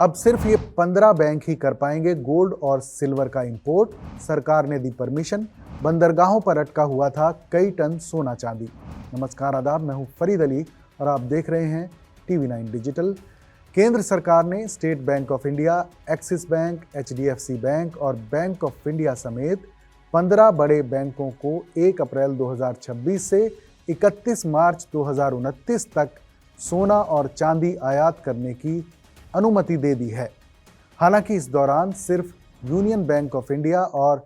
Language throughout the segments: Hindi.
अब सिर्फ ये 15 बैंक ही कर पाएंगे गोल्ड और सिल्वर का इंपोर्ट। सरकार ने दी परमिशन। बंदरगाहों पर अटका हुआ था कई टन सोना चांदी। नमस्कार, आदाब, मैं हूं फरीद अली और आप देख रहे हैं TV9 डिजिटल। केंद्र सरकार ने state Bank of India, axis bank, HDFC bank और बैंक ऑफ इंडिया समेत 15 बड़े बैंकों को 1 अप्रैल 2026 से 31 मार्च 2029 तक सोना और चांदी आयात करने की अनुमति दे दी है। हालांकि इस दौरान सिर्फ यूनियन बैंक ऑफ इंडिया और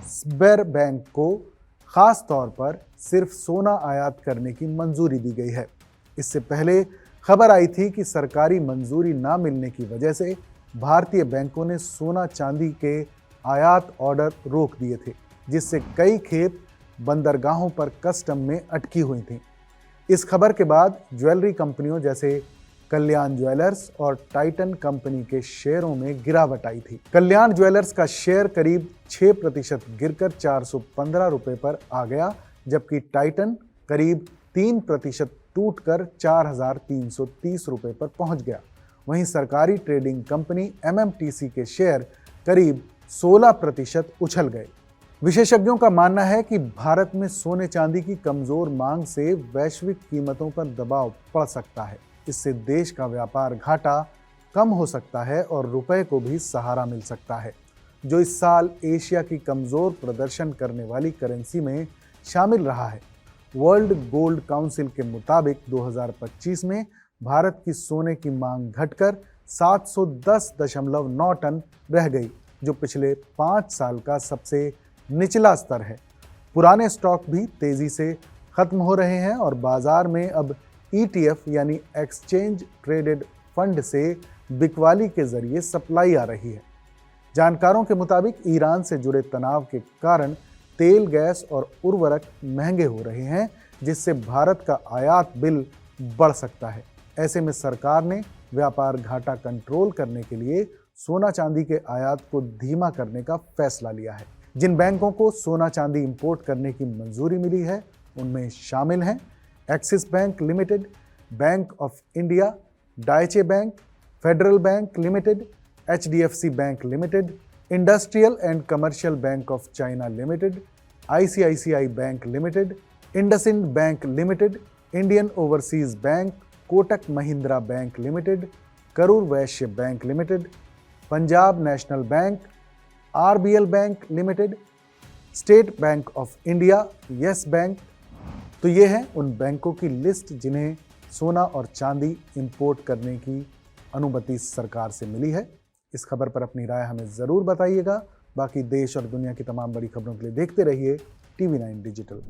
स्बर बैंक को खास तौर पर सिर्फ सोना आयात करने की मंजूरी दी गई है। इससे पहले खबर आई थी कि सरकारी मंजूरी ना मिलने की वजह से भारतीय बैंकों ने सोना चांदी के आयात ऑर्डर रोक दिए थे, जिससे कई खेप बंदरगाहों पर कस्टम में अटकी हुई थीं। इस खबर के बाद ज्वेलरी कंपनियों जैसे कल्याण ज्वेलर्स और टाइटन कंपनी के शेयरों में गिरावट आई थी। कल्याण ज्वेलर्स का शेयर करीब 6% गिरकर 415 रुपए पर आ गया, जबकि टाइटन करीब 3% टूटकर 4,330 रुपए पर पहुंच गया। वहीं सरकारी ट्रेडिंग कंपनी MMTC के शेयर करीब 16% उछल गए। विशेषज्ञों का मानना है कि भारत में सोने चांदी की कमजोर मांग से वैश्विक कीमतों पर दबाव पड़ सकता है। इससे देश का व्यापार घाटा कम हो सकता है और रुपए को भी सहारा मिल सकता है, जो इस साल एशिया की कमजोर प्रदर्शन करने वाली करेंसी में शामिल रहा है। वर्ल्ड गोल्ड काउंसिल के मुताबिक 2025 में भारत की सोने की मांग घटकर 710.9 टन रह गई, जो पिछले 5 साल का सबसे निचला स्तर है। पुराने स्टॉक भी तेजी से खत्म हो रहे हैं और बाजार में अब ETF यानी एक्सचेंज ट्रेडेड फंड से बिकवाली के जरिए सप्लाई आ रही है। जानकारों के मुताबिक ईरान से जुड़े तनाव के कारण तेल, गैस और उर्वरक महंगे हो रहे हैं, जिससे भारत का आयात बिल बढ़ सकता है। ऐसे में सरकार ने व्यापार घाटा कंट्रोल करने के लिए सोना चांदी के आयात को धीमा करने का फैसला लिया है। जिन बैंकों को सोना चांदी इंपोर्ट करने की मंजूरी मिली है उनमें शामिल हैं Axis Bank Limited, Bank of India, Deutsche Bank, Federal Bank Limited, HDFC Bank Limited, Industrial and Commercial Bank of China Limited, ICICI Bank Limited, IndusInd Bank Limited, Indian Overseas Bank, Kotak Mahindra Bank Limited, Karur Vysya Bank Limited, Punjab National Bank, RBL Bank Limited, State Bank of India, Yes Bank. तो ये है उन बैंकों की लिस्ट जिन्हें सोना और चांदी इंपोर्ट करने की अनुमति सरकार से मिली है। इस खबर पर अपनी राय हमें ज़रूर बताइएगा। बाकी देश और दुनिया की तमाम बड़ी खबरों के लिए देखते रहिए TV9 डिजिटल।